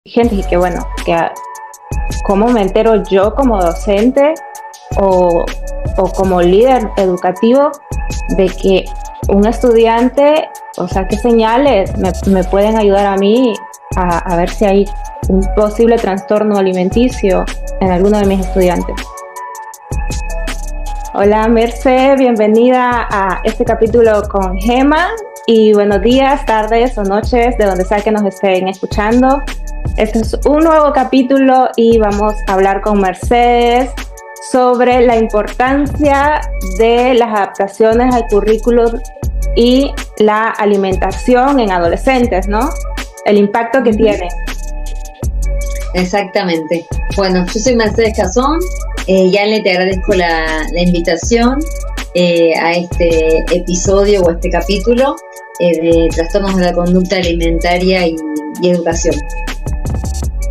Gente y que bueno, cómo me entero yo como docente o como líder educativo de que un estudiante, o sea, qué señales me pueden ayudar a mí a ver si hay un posible trastorno alimenticio en alguno de mis estudiantes. Hola Merce, bienvenida a este capítulo con Gema y buenos días, tardes o noches de donde sea que nos estén escuchando. Este es un nuevo capítulo y vamos a hablar con Mercedes sobre la importancia de las adaptaciones al currículum y la alimentación en adolescentes, ¿no? El impacto que tiene. Exactamente. Bueno, yo soy Mercedes Cazón. Yale, te agradezco la invitación a este episodio o este capítulo de trastornos de la conducta alimentaria y educación.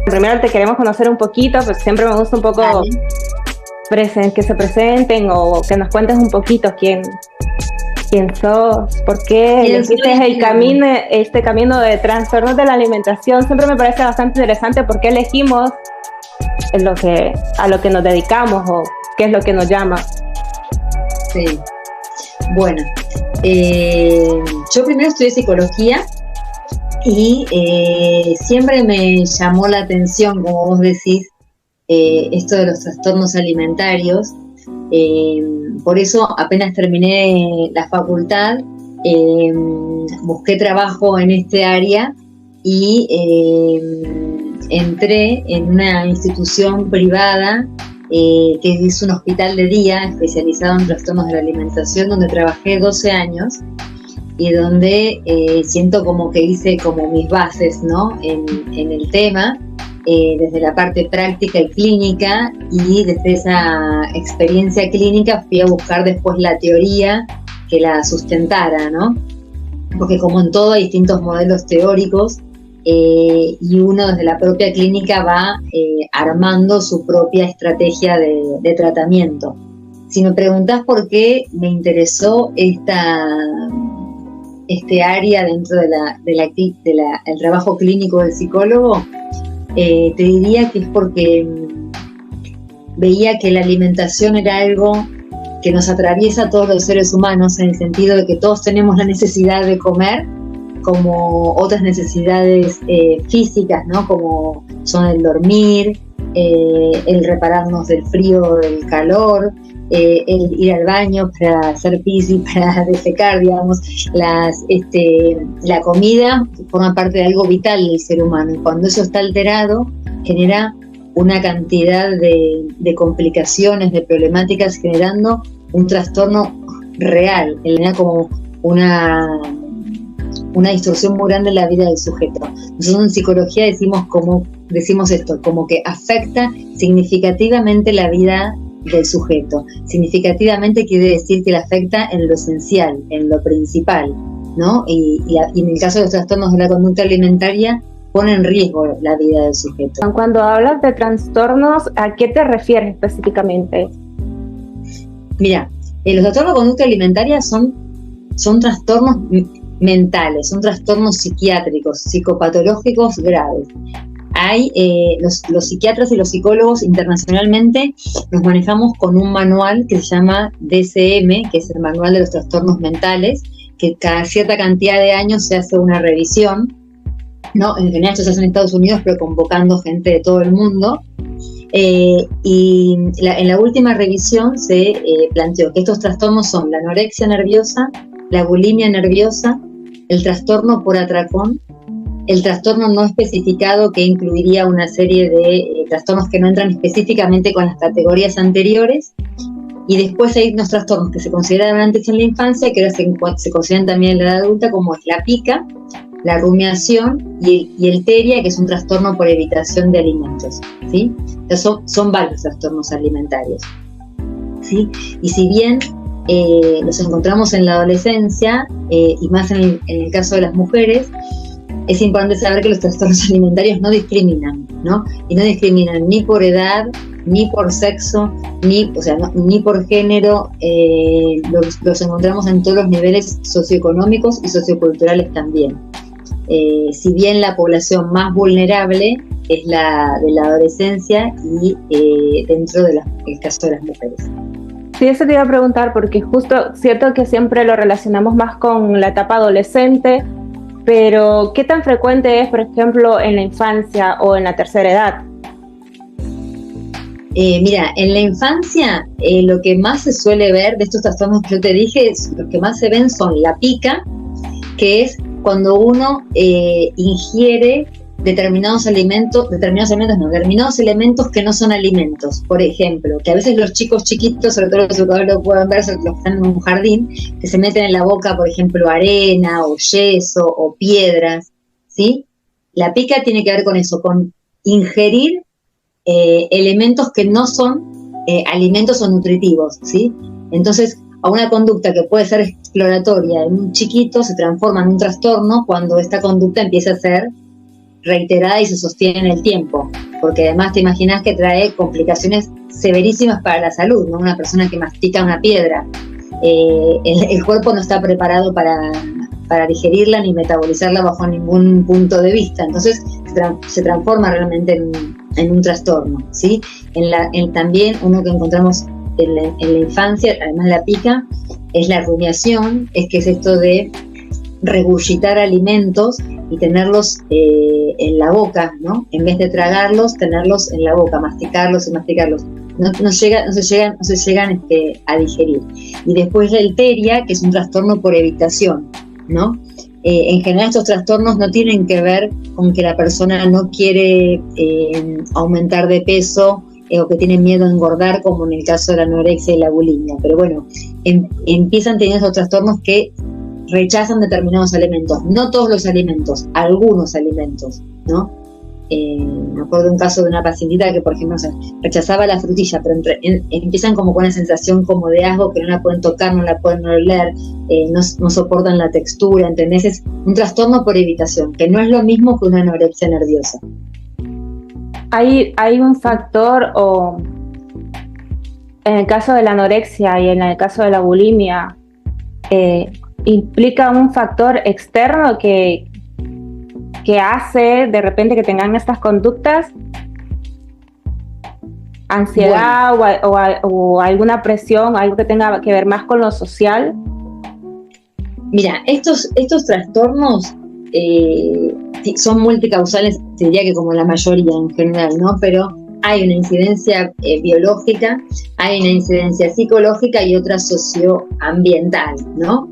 Primero te queremos conocer un poquito, pues siempre me gusta un poco que se presenten o que nos cuentes un poquito quién sos, por qué elegiste este camino de trastornos de la alimentación. Siempre me parece bastante interesante por qué elegimos a lo que nos dedicamos o qué es lo que nos llama. Sí, bueno, yo primero estudié psicología y siempre me llamó la atención, como vos decís, esto de los trastornos alimentarios. Por eso apenas terminé la facultad, busqué trabajo en este área y entré en una institución privada que es un hospital de día especializado en trastornos de la alimentación, donde trabajé 12 años y donde siento como que hice como mis bases, ¿no? en el tema, desde la parte práctica y clínica, y desde esa experiencia clínica fui a buscar después la teoría que la sustentara, ¿no? Porque como en todo hay distintos modelos teóricos, y uno desde la propia clínica va armando su propia estrategia de tratamiento. Si me preguntás por qué me interesó este área dentro del trabajo clínico del psicólogo, te diría que es porque veía que la alimentación era algo que nos atraviesa a todos los seres humanos, en el sentido de que todos tenemos la necesidad de comer, como otras necesidades físicas, ¿no? Como son el dormir, el repararnos del frío o del calor, el ir al baño para hacer pis y para defecar, digamos. La comida forma parte de algo vital del ser humano, y cuando eso está alterado genera una cantidad de complicaciones, de problemáticas, generando un trastorno real, genera como una distorsión muy grande en la vida del sujeto. Nosotros en psicología decimos esto, como que afecta significativamente la vida del sujeto. Significativamente quiere decir que le afecta en lo esencial, en lo principal, ¿no? Y en el caso de los trastornos de la conducta alimentaria, pone en riesgo la vida del sujeto. Cuando hablas de trastornos, ¿a qué te refieres específicamente? Mira, los trastornos de conducta alimentaria son trastornos mentales, son trastornos psiquiátricos, psicopatológicos graves. Hay los psiquiatras y los psicólogos internacionalmente nos manejamos con un manual que se llama DSM, que es el manual de los trastornos mentales, que cada cierta cantidad de años se hace una revisión, ¿no? En general esto se hace en Estados Unidos, pero convocando gente de todo el mundo. Y en la última revisión se planteó que estos trastornos son la anorexia nerviosa, la bulimia nerviosa, el trastorno por atracón, el trastorno no especificado, que incluiría una serie de trastornos que no entran específicamente con las categorías anteriores, y después hay unos trastornos que se consideraban antes en la infancia, que ahora se consideran también en la edad adulta, como es la pica, la rumiación y el teria, que es un trastorno por evitación de alimentos, ¿sí? Entonces son varios trastornos alimentarios, ¿sí? Y si bien los encontramos en la adolescencia, y más en el caso de las mujeres, es importante saber que los trastornos alimentarios no discriminan, ¿no? Y no discriminan ni por edad, ni por sexo, ni por género. Los encontramos en todos los niveles socioeconómicos y socioculturales también. Si bien la población más vulnerable es la de la adolescencia y dentro del caso de las mujeres. Sí, eso te iba a preguntar, porque justo cierto que siempre lo relacionamos más con la etapa adolescente, pero ¿qué tan frecuente es, por ejemplo, en la infancia o en la tercera edad? Mira, en la infancia lo que más se suele ver de estos trastornos que yo te dije, los que más se ven son la pica, que es cuando uno ingiere determinados elementos que no son alimentos. Por ejemplo, que a veces los chicos chiquitos, sobre todo los educadores lo pueden ver, los que están en un jardín, que se meten en la boca, por ejemplo, arena o yeso o piedras, ¿sí? La pica tiene que ver con eso, con ingerir elementos que no son alimentos o nutritivos, ¿sí? Entonces, a una conducta que puede ser exploratoria en un chiquito se transforma en un trastorno cuando esta conducta empieza a ser reiterada y se sostiene en el tiempo, porque además te imaginas que trae complicaciones severísimas para la salud, ¿no? Una persona que mastica una piedra, el cuerpo no está preparado para digerirla ni metabolizarla bajo ningún punto de vista, entonces se transforma realmente en un trastorno, ¿sí? También uno que encontramos en la infancia, además de la pica, es la rumiación, que es esto de regurgitar alimentos y tenerlos en la boca, ¿no? En vez de tragarlos, tenerlos en la boca, masticarlos y masticarlos. No se llegan a digerir. Y después la icteria, que es un trastorno por evitación, ¿no? En general estos trastornos no tienen que ver con que la persona no quiere aumentar de peso o que tiene miedo a engordar, como en el caso de la anorexia y la bulimia. Pero bueno, empiezan teniendo esos trastornos que rechazan determinados alimentos, no todos los alimentos, algunos alimentos, ¿no? Me acuerdo de un caso de una pacientita que, por ejemplo, rechazaba la frutilla, pero empiezan como con una sensación como de asco, que no la pueden tocar, no la pueden oler, no soportan la textura, ¿entendés? Es un trastorno por evitación, que no es lo mismo que una anorexia nerviosa. ¿Hay un factor, o en el caso de la anorexia y en el caso de la bulimia, implica un factor externo que hace de repente que tengan estas conductas? ¿Ansiedad, bueno, o alguna presión, algo que tenga que ver más con lo social? Mira, estos trastornos son multicausales, diría que como la mayoría en general, ¿no? Pero hay una incidencia biológica, hay una incidencia psicológica y otra socioambiental, ¿no?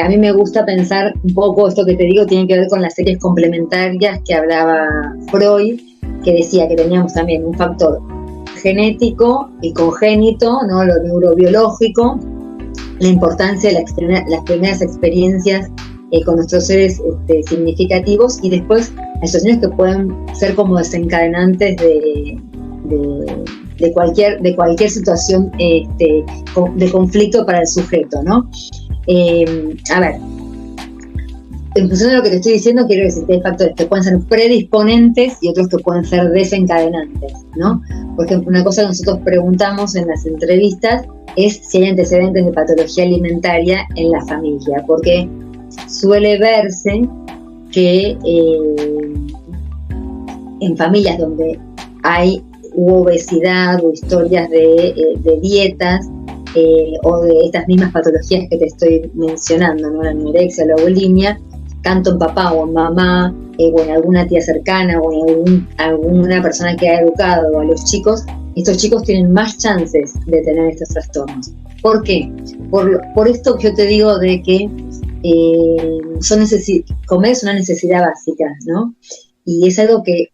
A mí me gusta pensar un poco, esto que te digo tiene que ver con las series complementarias que hablaba Freud, que decía que teníamos también un factor genético y congénito, ¿no? Lo neurobiológico, la importancia de las primeras experiencias con nuestros seres significativos, y después hay situaciones que pueden ser como desencadenantes de cualquier situación de conflicto para el sujeto, ¿no? A ver, en función de lo que te estoy diciendo, quiero decir que hay factores que pueden ser predisponentes y otros que pueden ser desencadenantes, ¿no? Por ejemplo, una cosa que nosotros preguntamos en las entrevistas es si hay antecedentes de patología alimentaria en la familia, porque suele verse que en familias donde hay obesidad o historias de dietas o de estas mismas patologías que te estoy mencionando, ¿no? La anorexia, la bulimia, tanto en papá o en mamá, o en alguna tía cercana o en alguna persona que ha educado a los chicos, estos chicos tienen más chances de tener estos trastornos. ¿Por qué? Por esto que yo te digo de que comer es una necesidad básica, ¿no? Y es algo que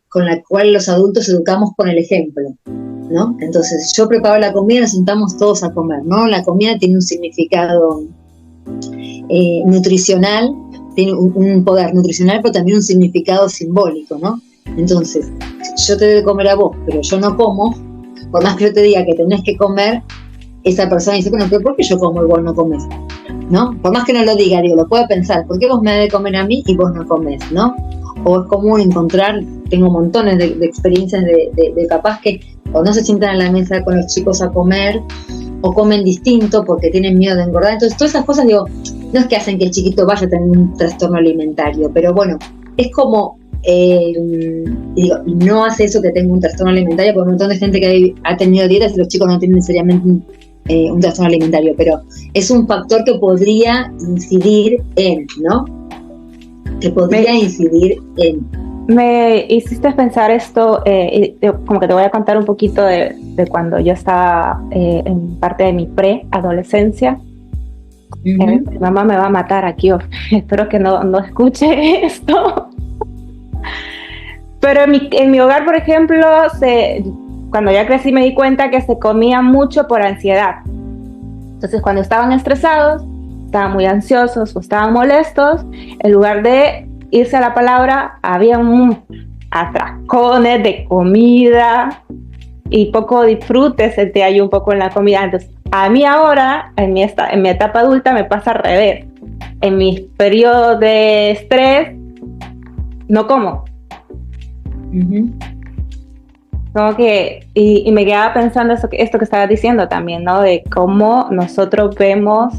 con la cual los adultos educamos con el ejemplo, ¿no? Entonces, yo preparo la comida y nos sentamos todos a comer, ¿no? La comida tiene un significado nutricional, tiene un poder nutricional, pero también un significado simbólico, ¿no? Entonces, yo te doy de comer a vos, pero yo no como, por más que yo te diga que tenés que comer, esa persona dice, bueno, pero ¿por qué yo como y vos no comés? ¿No? Por más que no lo diga, digo, lo puede pensar, ¿por qué vos me das de comer a mí y vos no comés? ¿No? O es común encontrar, tengo montones de experiencias de papás que o no se sientan a la mesa con los chicos a comer, o comen distinto porque tienen miedo de engordar. Entonces, todas esas cosas, digo, no es que hacen que el chiquito vaya a tener un trastorno alimentario, pero bueno, es como, digo, no hace eso que tenga un trastorno alimentario, porque un montón de gente que ha tenido dietas y los chicos no tienen necesariamente un trastorno alimentario, pero es un factor que podría incidir en, ¿no? Que podría incidir en. Me hiciste pensar esto, como que te voy a contar un poquito de cuando yo estaba en parte de mi preadolescencia. Mi mamá me va a matar aquí, espero que no escuche esto. Pero en mi hogar, por ejemplo, cuando ya crecí me di cuenta que se comía mucho por ansiedad. Entonces, cuando estaban estresados, estaban muy ansiosos o estaban molestos, en lugar de irse a la palabra, había atracones de comida y poco disfrute sentía yo un poco en la comida. Entonces, a mí ahora, en mi etapa adulta, me pasa al revés. En mis periodos de estrés, no como. Como que, y me quedaba pensando esto que estabas diciendo también, ¿no? De cómo nosotros vemos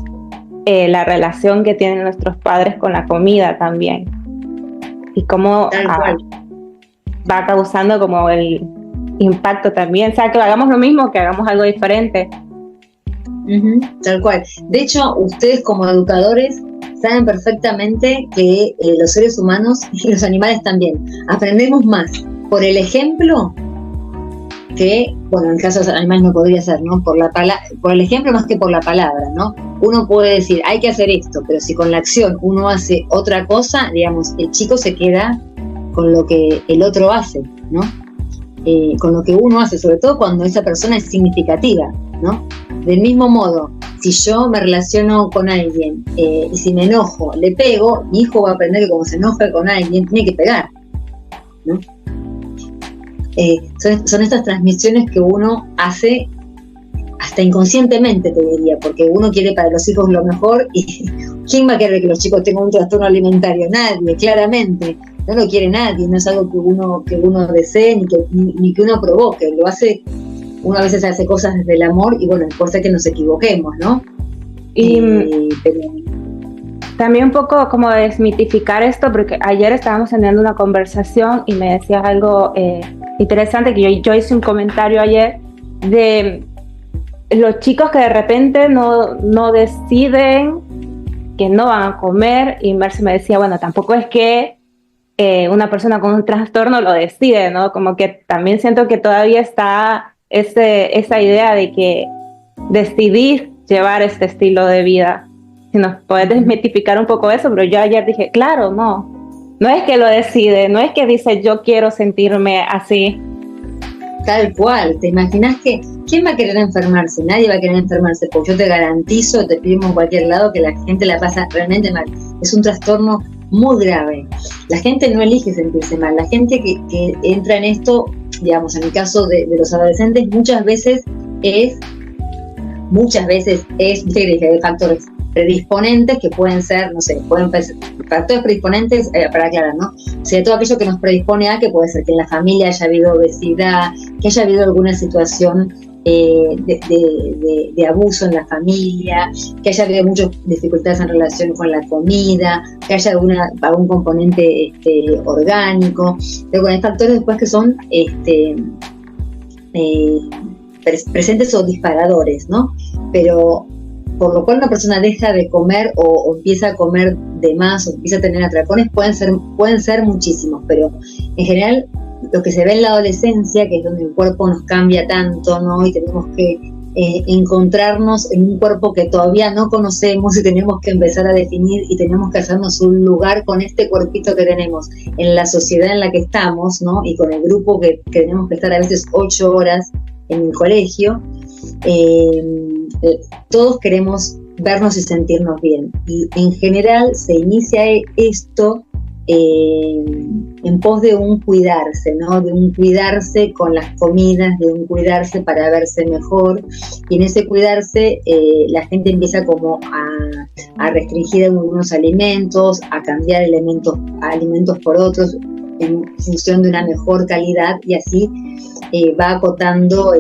la relación que tienen nuestros padres con la comida también. Y cómo va causando como el impacto también. O sea, que hagamos lo mismo, que hagamos algo diferente. Tal cual. De hecho, ustedes como educadores saben perfectamente que los seres humanos y los animales también aprendemos más por el ejemplo que, bueno, en el caso de los animales no podría ser, ¿no? Por el ejemplo más que por la palabra, ¿no? Uno puede decir, hay que hacer esto, pero si con la acción uno hace otra cosa, digamos, el chico se queda con lo que el otro hace, ¿no? Con lo que uno hace, sobre todo cuando esa persona es significativa, ¿no? Del mismo modo, si yo me relaciono con alguien y si me enojo, le pego, mi hijo va a aprender que como se enoja con alguien, tiene que pegar, ¿no? Son estas transmisiones que uno hace hasta inconscientemente, te diría, porque uno quiere para los hijos lo mejor y ¿quién va a querer que los chicos tengan un trastorno alimentario? Nadie, claramente. No lo quiere nadie, no es algo que uno desee ni que uno provoque. Lo hace, uno a veces hace cosas desde el amor y bueno, puede ser que nos equivoquemos, ¿no? Pero también un poco como desmitificar esto, porque ayer estábamos teniendo una conversación y me decías algo interesante, que yo hice un comentario ayer de los chicos que de repente no deciden que no van a comer, y Merce me decía, bueno, tampoco es que una persona con un trastorno lo decide, ¿no? Como que también siento que todavía está esa idea de que decidir llevar este estilo de vida. Si nos puedes desmitificar un poco eso, pero yo ayer dije, claro, no es que lo decide, no es que dice yo quiero sentirme así. Tal cual, ¿te imaginas que quién va a querer enfermarse? Nadie va a querer enfermarse, porque yo te garantizo, te pedimos en cualquier lado que la gente la pasa realmente mal. Es un trastorno muy grave. La gente no elige sentirse mal, la gente que entra en esto, digamos, en el caso de los adolescentes, muchas veces es, viste que hay factores predisponentes que pueden ser, no sé, factores predisponentes, para aclarar, ¿no? O sea, todo aquello que nos predispone a que puede ser que en la familia haya habido obesidad, que haya habido alguna situación de abuso en la familia, que haya habido muchas dificultades en relación con la comida, que haya algún componente orgánico. Luego hay factores después que son presentes o disparadores, ¿no? Pero por lo cual una persona deja de comer o empieza a comer de más o empieza a tener atracones, pueden ser muchísimos, pero en general lo que se ve en la adolescencia, que es donde el cuerpo nos cambia tanto, ¿no? Y tenemos que encontrarnos en un cuerpo que todavía no conocemos y tenemos que empezar a definir y tenemos que hacernos un lugar con este cuerpito que tenemos en la sociedad en la que estamos, ¿no? Y con el grupo que tenemos que estar a veces 8 horas en el colegio. Todos queremos vernos y sentirnos bien, y en general se inicia esto en pos de un cuidarse, ¿no? De un cuidarse con las comidas, de un cuidarse para verse mejor, y en ese cuidarse la gente empieza como a restringir algunos alimentos, a cambiar alimentos por otros en función de una mejor calidad, y así va acotando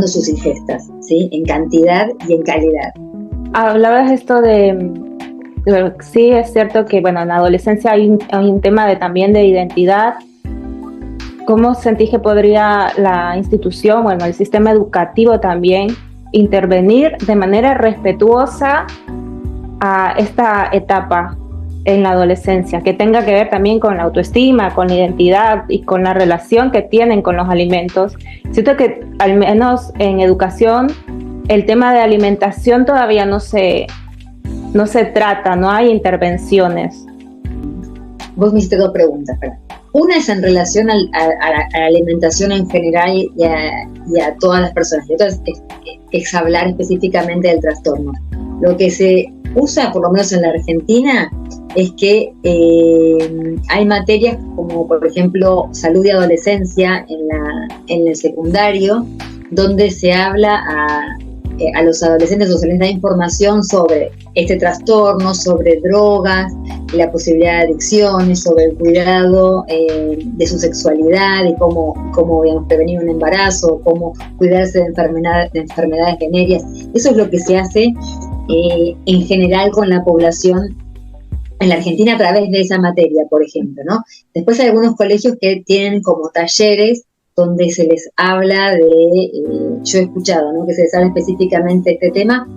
sus ingestas, ¿sí? En cantidad y en calidad. hablabas esto sí es cierto que, bueno, en la adolescencia hay un tema también de identidad. ¿Cómo sentís que podría la institución, bueno, el sistema educativo también intervenir de manera respetuosa a esta etapa en la adolescencia, que tenga que ver también con la autoestima, con la identidad y con la relación que tienen con los alimentos? Siento que al menos en educación el tema de alimentación todavía no se trata, no hay intervenciones. Vos me hiciste dos preguntas, ¿verdad? Una es en relación a la alimentación en general y a todas las personas. Y otra es hablar específicamente del trastorno. Lo que se usa, por lo menos en la Argentina, es que hay materias como, por ejemplo, salud y adolescencia en el secundario, donde se habla a los adolescentes o se les da información sobre este trastorno, sobre drogas, la posibilidad de adicciones, sobre el cuidado de su sexualidad y cómo digamos, prevenir un embarazo, cómo cuidarse de enfermedades venéreas. Eso es lo que se hace en general con la población en la Argentina a través de esa materia, por ejemplo, ¿no? Después hay algunos colegios que tienen como talleres donde se les habla yo he escuchado, ¿no?, que se les habla específicamente de este tema.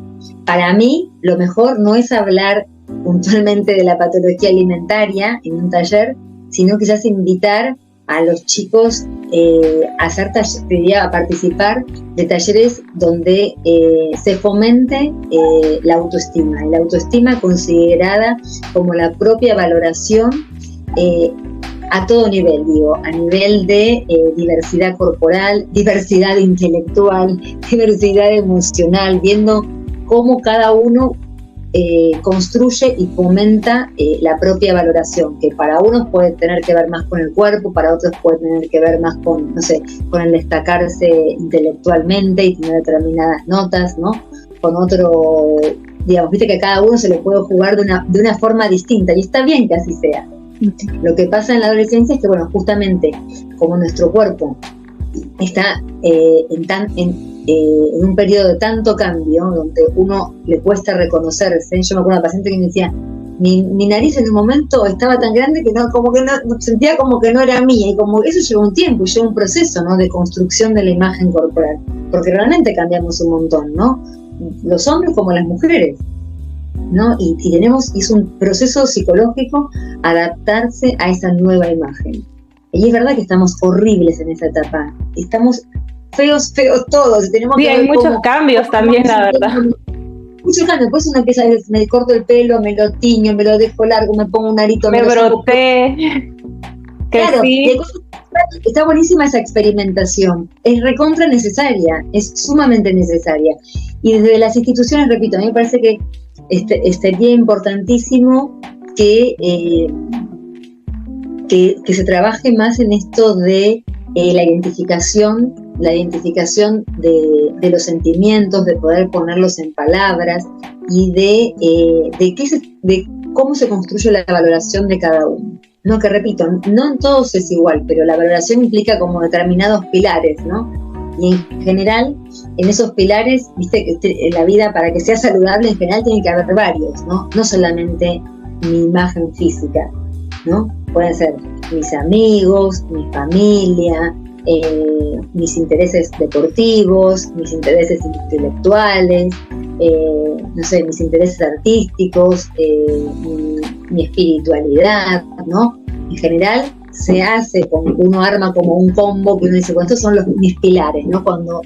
Para mí, lo mejor no es hablar puntualmente de la patología alimentaria en un taller, sino quizás invitar a los chicos a participar de talleres donde se fomente la autoestima, y la autoestima considerada como la propia valoración a todo nivel, a nivel de diversidad corporal, diversidad intelectual, diversidad emocional, viendo cómo cada uno construye y fomenta la propia valoración, que para unos puede tener que ver más con el cuerpo, para otros puede tener que ver más con, no sé, con el destacarse intelectualmente y tener determinadas notas, ¿no? Con otro, digamos, viste que a cada uno se le puede jugar de una forma distinta, y está bien que así sea. Lo que pasa en la adolescencia es que, bueno, justamente como nuestro cuerpo está en un periodo de tanto cambio, donde uno le cuesta reconocerse. Yo me acuerdo de una paciente que me decía, mi nariz en un momento estaba tan grande que no sentía como que no era mía, y como eso lleva un tiempo, lleva un proceso, ¿no?, de construcción de la imagen corporal, porque realmente cambiamos un montón, ¿no? Los hombres como las mujeres, ¿no? Y es un proceso psicológico adaptarse a esa nueva imagen. Y es verdad que estamos horribles en esa etapa, estamos feos todos. Tenemos sí, que hay muchos cambios también, la verdad. Muchos cambios, después uno empieza, me corto el pelo, me lo tiño, me lo dejo largo, me pongo un arito, me broté. Claro, sí. Está buenísima esa experimentación, es recontra necesaria, es sumamente necesaria. Y desde las instituciones, repito, a mí me parece que sería importantísimo que se trabaje más en esto de la identificación de los sentimientos, de poder ponerlos en palabras y de cómo se construye la valoración de cada uno. No, que repito, no en todos es igual, pero la valoración implica como determinados pilares, ¿no? Y en general, en esos pilares, viste que en la vida, para que sea saludable, en general tiene que haber varios, ¿no? No solamente mi imagen física, ¿no? Pueden ser mis amigos, mi familia, mis intereses deportivos, mis intereses intelectuales, no sé, mis intereses artísticos, mi espiritualidad, ¿no? En general se hace, uno arma como un combo que uno dice, bueno, estos son mis pilares, ¿no? Cuando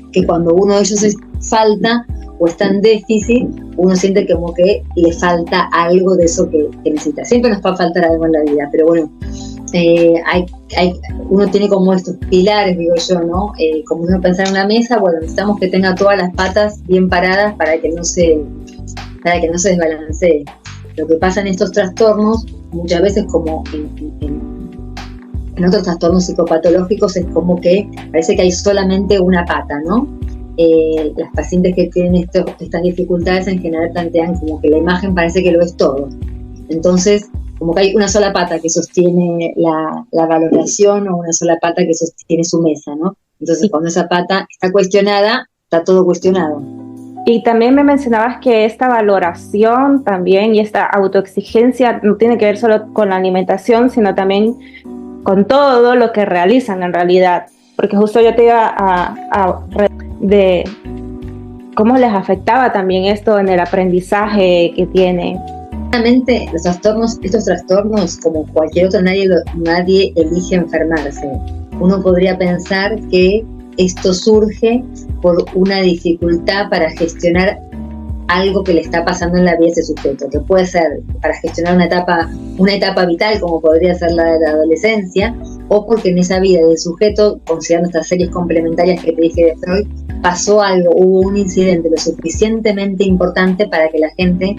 uno de ellos falta o está en déficit, uno siente como que le falta algo de eso que necesita. Siempre nos va a faltar algo en la vida, pero bueno, uno tiene como estos pilares, digo yo, ¿no? Como uno pensar en una mesa, bueno, necesitamos que tenga todas las patas bien paradas para que no se desbalancee. Lo que pasa en estos trastornos, muchas veces como en otros trastornos psicopatológicos, es como que parece que hay solamente una pata, ¿no? Las pacientes que tienen estas dificultades en general plantean como que la imagen parece que lo es todo. Entonces, como que hay una sola pata que sostiene la valoración, o una sola pata que sostiene su mesa, ¿no? Entonces, cuando esa pata está cuestionada, está todo cuestionado. Y también me mencionabas que esta valoración también y esta autoexigencia no tiene que ver solo con la alimentación, sino también con todo lo que realizan en realidad. Porque justo yo te iba de cómo les afectaba también esto en el aprendizaje que tienen. Realmente estos trastornos, como cualquier otro, nadie elige enfermarse. Uno podría pensar que esto surge por una dificultad para gestionar algo que le está pasando en la vida de ese sujeto, que puede ser para gestionar una etapa vital, como podría ser la de la adolescencia, o porque en esa vida del sujeto, considerando estas series complementarias que te dije de Freud, pasó algo, hubo un incidente lo suficientemente importante para que la gente,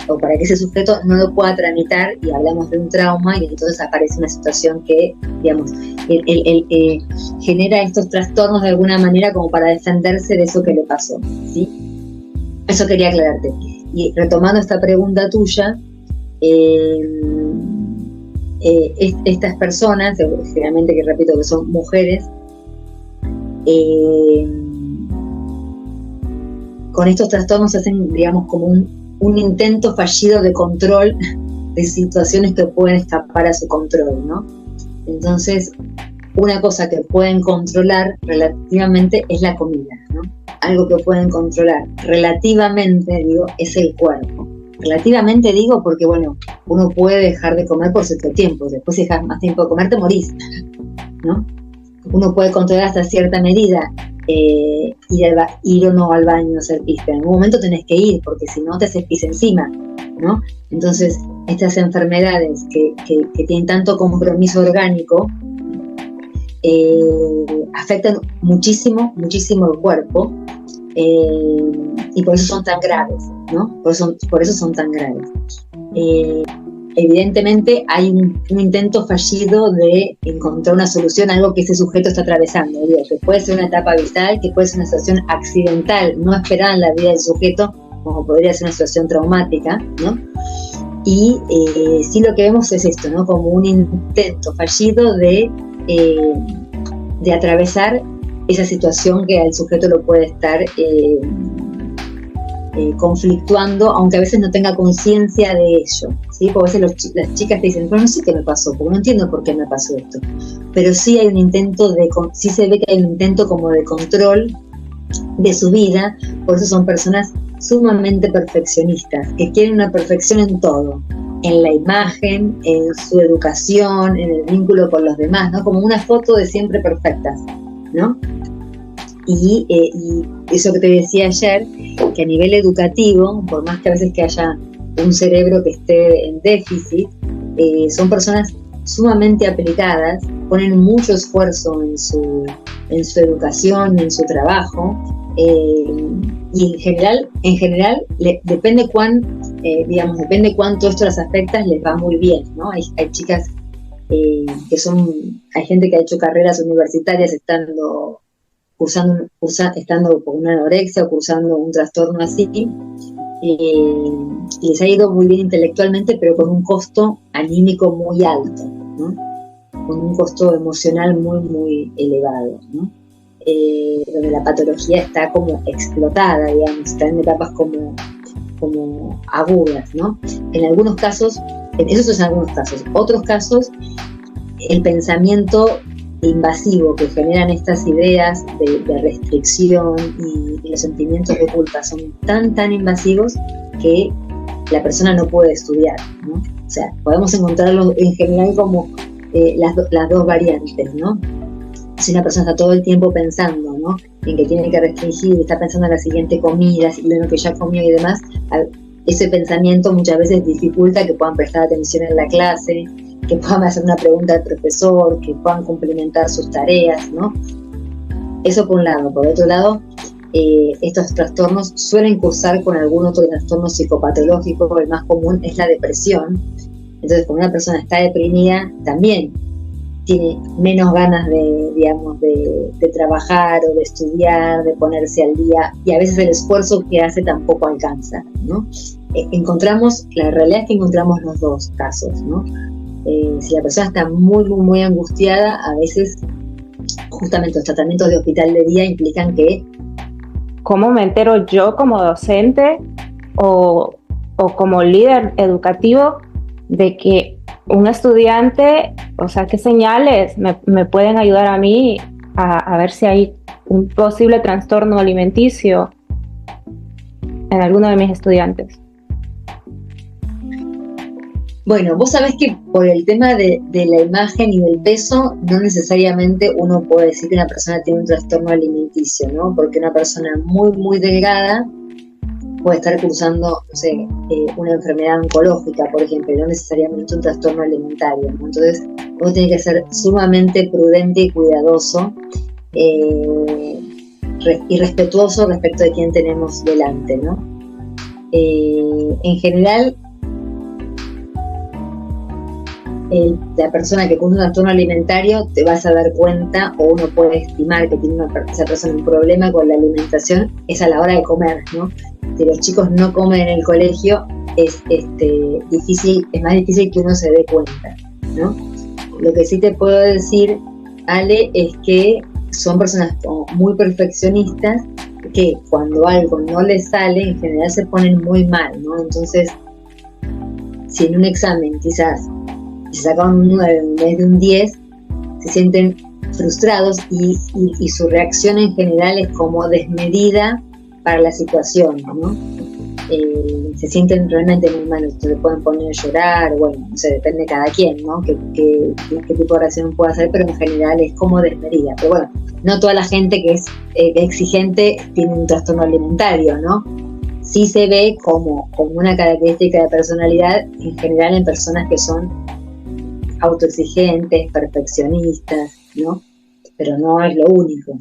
o para que ese sujeto no lo pueda tramitar, y hablamos de un trauma, y entonces aparece una situación que, digamos, genera estos trastornos de alguna manera como para defenderse de eso que le pasó, ¿sí? Eso quería aclararte. Y retomando esta pregunta tuya, estas personas, generalmente, que repito que son mujeres, con estos trastornos hacen, digamos, como un intento fallido de control de situaciones que pueden escapar a su control, ¿no? Entonces, una cosa que pueden controlar relativamente es la comida, ¿no? Algo que pueden controlar relativamente, digo, es el cuerpo. Relativamente digo porque, bueno, uno puede dejar de comer por cierto tiempo, después si dejas más tiempo de comer te morís, ¿no? Uno puede controlar hasta cierta medida, ir o no al baño, hacer pis, pero en algún momento tenés que ir, porque si no te haces pis encima, ¿no? Entonces, estas enfermedades que tienen tanto compromiso orgánico, afectan muchísimo el cuerpo, y por eso son tan graves, ¿no? Por eso son tan graves. Evidentemente hay un intento fallido de encontrar una solución a algo que ese sujeto está atravesando, digo, que puede ser una etapa vital, que puede ser una situación accidental, no esperada en la vida del sujeto, como podría ser una situación traumática, ¿no? Y sí, lo que vemos es esto, ¿no? Como un intento fallido de atravesar esa situación que al sujeto lo puede estar conflictuando, aunque a veces no tenga conciencia de ello, ¿sí? Porque a veces las chicas te dicen, pero no sé qué me pasó, porque no entiendo por qué me pasó esto. Pero sí hay un intento sí se ve que hay un intento como de control de su vida, por eso son personas sumamente perfeccionistas, que quieren una perfección en todo, en la imagen, en su educación, en el vínculo con los demás, ¿no? Como una foto de siempre perfectas, ¿no? Y eso que te decía ayer, que a nivel educativo, por más que a veces que haya un cerebro que esté en déficit, son personas sumamente aplicadas, ponen mucho esfuerzo en su educación, en su trabajo, y en general depende cuánto esto las afecta, les va muy bien, ¿no? Hay chicas hay gente que ha hecho carreras universitarias estando con una anorexia o cursando un trastorno así, y les ha ido muy bien intelectualmente, pero con un costo anímico muy alto, ¿no? Con un costo emocional muy, muy elevado, ¿no? Donde la patología está como explotada, digamos, está en etapas como agudas, ¿no? En algunos casos, eso es en algunos casos. Otros casos, el pensamiento invasivo que generan estas ideas de restricción y los sentimientos de culpa son tan invasivos que la persona no puede estudiar, ¿no? O sea, podemos encontrarlo en general como las dos variantes, ¿no? Si una persona está todo el tiempo pensando, ¿no?, en que tiene que restringir, está pensando en la siguiente comida, en lo que ya comió y demás, ese pensamiento muchas veces dificulta que puedan prestar atención en la clase, que puedan hacer una pregunta al profesor, que puedan complementar sus tareas, ¿no? Eso por un lado. Por otro lado, estos trastornos suelen cursar con algún otro trastorno psicopatológico. El más común es la depresión. Entonces, cuando una persona está deprimida, también tiene menos ganas de trabajar o de estudiar, de ponerse al día, y a veces el esfuerzo que hace tampoco alcanza, ¿no? La realidad es que encontramos los dos casos, ¿no? Si la persona está muy, muy, muy angustiada, a veces justamente los tratamientos de hospital de día implican que ¿cómo me entero yo como docente o como líder educativo de que un estudiante, o sea, qué señales me pueden ayudar a mí a ver si hay un posible trastorno alimenticio en alguno de mis estudiantes? Bueno, vos sabés que por el tema de la imagen y del peso, no necesariamente uno puede decir que una persona tiene un trastorno alimenticio, ¿no? Porque una persona muy, muy delgada puede estar cursando, no sé, una enfermedad oncológica, por ejemplo, no necesariamente un trastorno alimentario, ¿no? Entonces, uno tiene que ser sumamente prudente y cuidadoso y respetuoso respecto de quién tenemos delante, ¿no? En general, la persona que con un trastorno alimentario te vas a dar cuenta, o uno puede estimar que tiene esa persona un problema con la alimentación, es a la hora de comer, ¿no? Si los chicos no comen en el colegio, es más difícil que uno se dé cuenta, ¿no? Lo que sí te puedo decir, Ale, es que son personas como muy perfeccionistas, que cuando algo no les sale, en general se ponen muy mal, ¿no? Entonces, si en un examen quizás se sacan un 9 en vez de un 10, se sienten frustrados y su reacción en general es como desmedida para la situación, ¿no? Se sienten realmente muy mal, se pueden poner a llorar, bueno, no sé, depende de cada quien, ¿no? Qué tipo de reacción puede hacer, pero en general es como desmedida. Pero bueno, no toda la gente que es exigente tiene un trastorno alimentario, ¿no? Sí se ve como una característica de personalidad en general en personas que son autoexigentes, perfeccionistas, ¿no? Pero no es lo único.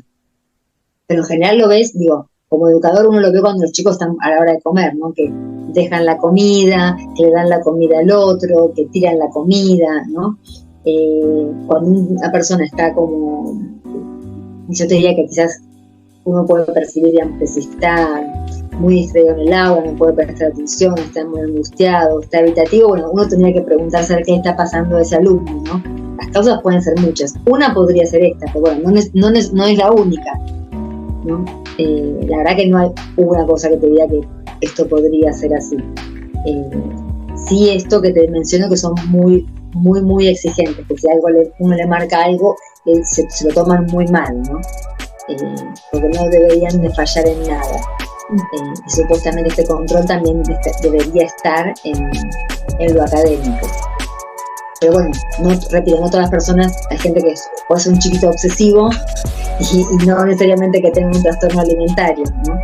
Pero en general lo ves, digo, como educador uno lo ve cuando los chicos están a la hora de comer, ¿no? Que dejan la comida, que le dan la comida al otro, que tiran la comida, ¿no? Cuando una persona está como, yo te diría que quizás uno puede percibir, digamos, que si está muy distraído en el aula, no puede prestar atención, está muy angustiado, está evitativo, bueno, uno tendría que preguntarse qué está pasando a ese alumno, ¿no? Las causas pueden ser muchas. Una podría ser esta, pero bueno, no es la única, ¿no? La verdad que no hay una cosa que te diga que esto podría ser así. Sí, esto que te menciono, que son muy, muy, muy exigentes, que si uno le marca algo, se lo toman muy mal, ¿no? Porque no deberían de fallar en nada. Y supuestamente este control también debería estar en lo académico. Pero bueno, repito, no todas las personas, hay gente que puede ser un chiquito obsesivo y no necesariamente que tenga un trastorno alimentario, ¿no?